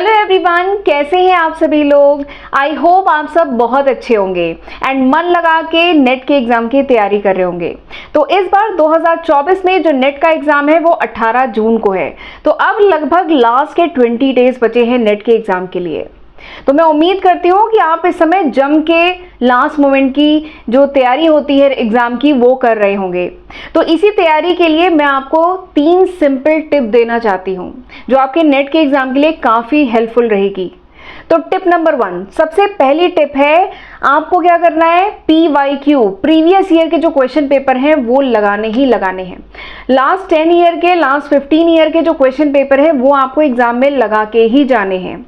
Hello everyone, कैसे हैं आप सभी लोग। आई होप आप सब बहुत अच्छे होंगे एंड मन लगा के नेट के एग्जाम की तैयारी कर रहे होंगे। तो इस बार 2024 में जो नेट का एग्जाम है वो 18 जून को है। तो अब लगभग लास्ट के 20 डेज बचे हैं नेट के एग्जाम के लिए। तो मैं उम्मीद करती हूँ कि आप इस समय जम के लास्ट मोमेंट की जो तैयारी होती है एग्जाम की वो कर रहे होंगे। तो इसी तैयारी के लिए मैं आपको 3 सिंपल टिप देना चाहती हूँ जो आपके नेट के एग्जाम के लिए काफ़ी हेल्पफुल रहेगी। तो टिप नंबर 1, सबसे पहली टिप है, आपको क्या करना है, PYQ प्रीवियस ईयर के जो क्वेश्चन पेपर हैं वो लगाने ही लगाने हैं। लास्ट 10 ईयर के, लास्ट 15 ईयर के जो क्वेश्चन पेपर है वो आपको एग्जाम में लगा के ही जाने हैं।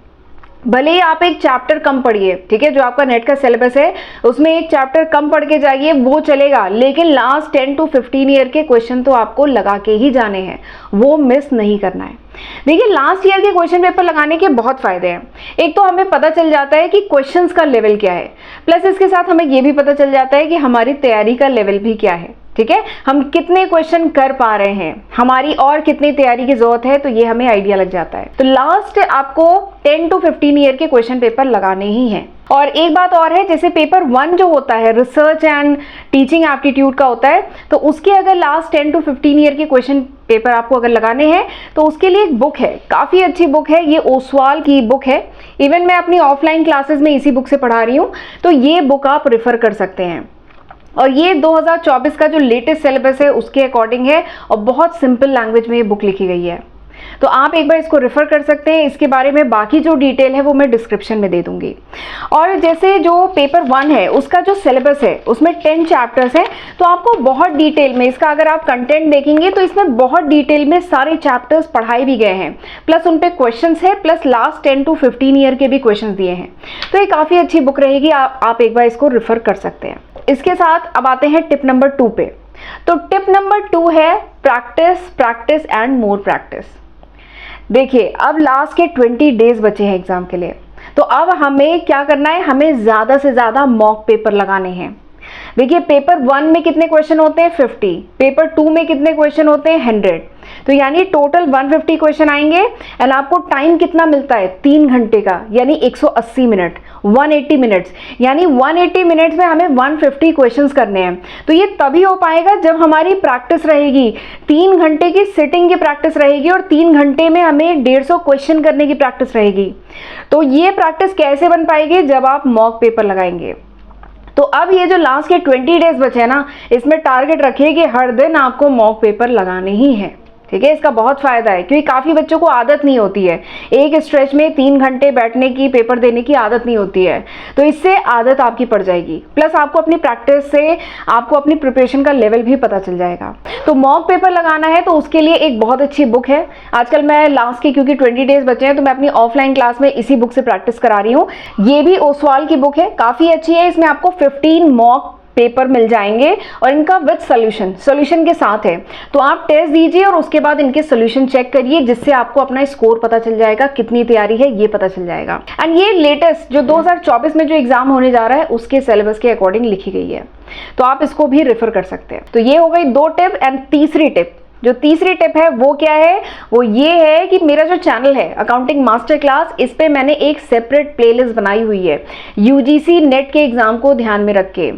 भले ही आप एक चैप्टर कम पढ़िए, ठीक है, जो आपका नेट का सिलेबस है उसमें एक चैप्टर कम पढ़ के जाइए वो चलेगा, लेकिन लास्ट 10 to 15 ईयर के क्वेश्चन तो आपको लगा के ही जाने हैं, वो मिस नहीं करना है। देखिए, लास्ट ईयर के क्वेश्चन पेपर लगाने के बहुत फायदे हैं। एक तो हमें पता चल जाता है कि क्वेश्चंस का लेवल क्या है, प्लस इसके साथ हमें ये भी पता चल जाता है कि हमारी तैयारी का लेवल भी क्या है, ठीक है, हम कितने क्वेश्चन कर पा रहे हैं, हमारी और कितनी तैयारी की जरूरत है, तो ये हमें आइडिया लग जाता है। तो लास्ट आपको 10 to 15 ईयर के क्वेश्चन पेपर लगाने ही हैं। और एक बात और है, जैसे पेपर 1 जो होता है रिसर्च एंड टीचिंग एप्टीट्यूड का होता है, तो उसके अगर लास्ट 10 to 15 ईयर के क्वेश्चन पेपर आपको अगर लगाने हैं तो उसके लिए एक बुक है, काफ़ी अच्छी बुक है, ये ओसवाल की बुक है। इवन मैं अपनी ऑफलाइन क्लासेस में इसी बुक से पढ़ा रही हूँ, तो ये बुक आप रेफर कर सकते हैं। और ये 2024 का जो लेटेस्ट सिलेबस है उसके अकॉर्डिंग है और बहुत सिंपल लैंग्वेज में ये बुक लिखी गई है, तो आप एक बार इसको रेफर कर सकते हैं। इसके बारे में बाकी जो डिटेल है वो मैं डिस्क्रिप्शन में दे दूंगी। और जैसे जो पेपर 1 है उसका जो सिलेबस है उसमें 10 चैप्टर्स हैं, तो आपको बहुत डिटेल में इसका अगर आप कंटेंट देखेंगे तो इसमें बहुत डिटेल में सारे चैप्टर्स पढ़ाए भी गए हैं, प्लस उन पे क्वेश्चंस है, प्लस लास्ट 10 to 15 ईयर के भी क्वेश्चंस दिए हैं। तो ये काफ़ी अच्छी बुक रहेगी, आप एक बार इसको रेफर कर सकते हैं। इसके साथ अब आते हैं टिप नंबर 2 पे। तो टिप नंबर 2 है practice, practice and more practice. देखिए, अब लास्ट के 20 डेज बचे हैं एग्जाम के लिए, तो अब हमें क्या करना है, हमें ज़्यादा से ज़्यादा मॉक पेपर लगाने हैं। देखिए, पेपर 1 में कितने क्वेश्चन होते हैं, 50, पेपर 2 में कितने क्वेश्चन होते हैं, 100, तो यानी टोटल 150 क्वेश्चन आएंगे। एंड आपको टाइम कितना मिलता है, 3 घंटे का, यानी 180 मिनट, 180 मिनट्स, यानी 180 मिनट्स में हमें 150 क्वेश्चंस करने हैं। तो ये तभी हो पाएगा जब हमारी प्रैक्टिस रहेगी, 3 घंटे की सिटिंग की प्रैक्टिस रहेगी और 3 घंटे में हमें 150 क्वेश्चन करने की प्रैक्टिस रहेगी। तो ये प्रैक्टिस कैसे बन पाएगी, जब आप मॉक पेपर लगाएंगे। तो अब ये जो लास्ट के 20 डेज बचे हैं ना, इसमें टारगेट रखिए कि हर दिन आपको मॉक पेपर लगाने ही है, ठीक है। इसका बहुत फायदा है क्योंकि काफ़ी बच्चों को आदत नहीं होती है, एक स्ट्रेच में 3 घंटे बैठने की, पेपर देने की आदत नहीं होती है, तो इससे आदत आपकी पड़ जाएगी। प्लस आपको अपनी प्रैक्टिस से आपको अपनी प्रिपरेशन का लेवल भी पता चल जाएगा। तो मॉक पेपर लगाना है तो उसके लिए एक बहुत अच्छी बुक है। आजकल मैं लास्ट के, क्योंकि 20 डेज बचे हैं, तो मैं अपनी ऑफलाइन क्लास में इसी बुक से प्रैक्टिस करा रही हूँ। ये भी ओसवाल की बुक है, काफ़ी अच्छी है। इसमें आपको 15 मॉक पेपर मिल जाएंगे और इनका विद सॉल्यूशन के साथ है। तो आप टेस्ट दीजिए और उसके बाद इनके सॉल्यूशन चेक करिए, जिससे आपको अपना स्कोर पता चल जाएगा, कितनी तैयारी है ये पता चल जाएगा। एंड ये लेटेस्ट जो 2024 में जो एग्जाम होने जा रहा है उसके सिलेबस के अकॉर्डिंग लिखी गई है, तो आप इसको भी रेफर कर सकते हैं। तो ये हो गई 2 टिप। एंड तीसरी टिप है वो क्या है, वो ये है कि मेरा जो चैनल है अकाउंटिंग मास्टर क्लास, इस पे मैंने एक सेपरेट प्लेलिस्ट बनाई हुई है यूजीसी नेट के एग्जाम को ध्यान में रख के।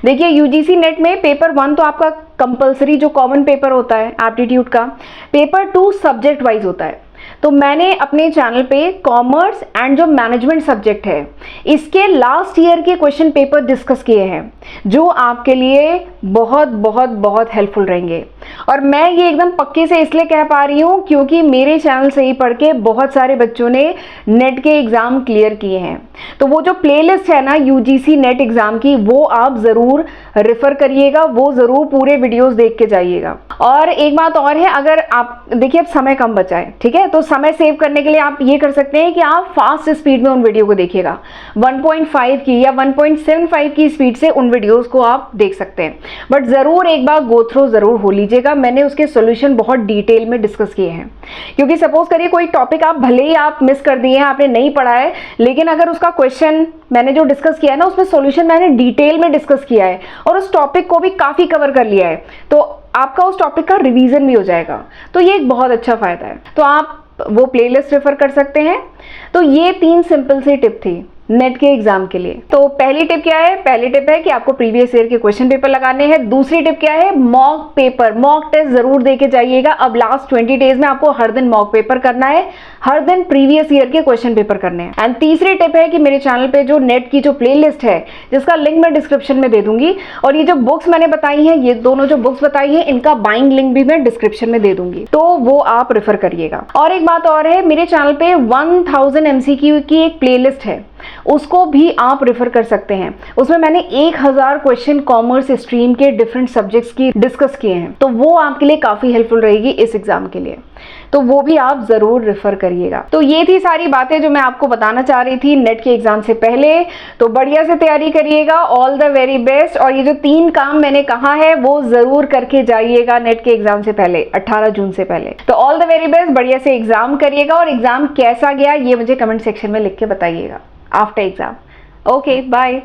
देखिए, यूजीसी नेट में पेपर 1 तो आपका कंपलसरी जो कॉमन पेपर होता है एप्टीट्यूड का, पेपर 2 सब्जेक्ट वाइज होता है। तो मैंने अपने चैनल पे कॉमर्स एंड जो मैनेजमेंट सब्जेक्ट है इसके लास्ट ईयर के क्वेश्चन पेपर डिस्कस किए हैं, जो आपके लिए बहुत बहुत बहुत हेल्पफुल रहेंगे। और मैं ये एकदम पक्के से इसलिए कह पा रही हूँ क्योंकि मेरे चैनल से ही पढ़ के बहुत सारे बच्चों ने नेट के एग्जाम क्लियर किए हैं। तो वो जो प्लेलिस्ट है ना यूजीसी नेट एग्जाम की, वो आप ज़रूर रेफर करिएगा, वो ज़रूर पूरे वीडियोस देख के जाइएगा। और एक बात और है, अगर आप देखिए अब समय कम बचा है, ठीक है, तो समय सेव करने के लिए आप ये कर सकते हैं कि आप फास्ट स्पीड में उन वीडियो को देखिएगा, 1.5 की या 1.75 की स्पीड से उन वीडियोस को आप देख सकते हैं। बट ज़रूर एक बार गो थ्रू ज़रूर हो लीजिएगा, मैंने उसके सॉल्यूशन बहुत डिटेल में डिस्कस किए हैं। क्योंकि सपोज करिए कोई टॉपिक आप भले ही आप मिस कर दिए हैं, आपने नहीं पढ़ा है, लेकिन अगर उसका क्वेश्चन मैंने जो डिस्कस किया है ना उसमें सॉल्यूशन मैंने डिटेल में डिस्कस किया है और उस टॉपिक को भी काफ़ी कवर कर लिया है, तो आपका उस टॉपिक का रिवीजन भी हो जाएगा। तो ये एक बहुत अच्छा फायदा है। तो आप वो प्लेलिस्ट रेफर कर सकते हैं। तो ये 3 सिंपल सी टिप थी नेट के एग्जाम के लिए। तो पहली टिप क्या है? पहली टिप है कि आपको प्रीवियस ईयर के क्वेश्चन पेपर लगाने हैं। दूसरी टिप क्या है? मॉक पेपर, मॉक टेस्ट जरूर देके जाइएगा। अब लास्ट 20 डेज में आपको हर दिन मॉक पेपर करना है, हर दिन प्रीवियस ईयर के क्वेश्चन पेपर करने हैं। एंड तीसरी टिप है कि मेरे चैनल पे जो नेट की जो प्लेलिस्ट है, जिसका लिंक मैं डिस्क्रिप्शन में दे दूंगी, और ये जो बुक्स मैंने बताई हैं, ये दोनों जो बुक्स बताई हैं, इनका बाइंग लिंक भी मैं डिस्क्रिप्शन में दे दूंगी, तो वो आप रेफर करिएगा। और एक बात और है, मेरे चैनल पे 1000 MCQ की एक प्लेलिस्ट है, उसको भी आप रेफर कर सकते हैं। उसमें मैंने 1000 क्वेश्चन कॉमर्स स्ट्रीम के डिफरेंट सब्जेक्ट्स की डिस्कस किए हैं, तो वो आपके लिए काफी हेल्पफुल रहेगी इस एग्जाम के लिए, तो वो भी आप जरूर रेफर करिएगा। तो ये थी सारी बातें जो मैं आपको बताना चाह रही थी नेट के एग्जाम से पहले। तो बढ़िया से तैयारी करिएगा, ऑल द वेरी बेस्ट। और ये जो 3 काम मैंने कहा है वो जरूर करके जाइएगा नेट के एग्जाम से पहले, 18 जून से पहले। तो ऑल द वेरी बेस्ट, बढ़िया से एग्जाम करिएगा, और एग्जाम कैसा गया ये मुझे कमेंट सेक्शन में लिख के बताइएगा आफ्टर एग्जाम। Okay, bye.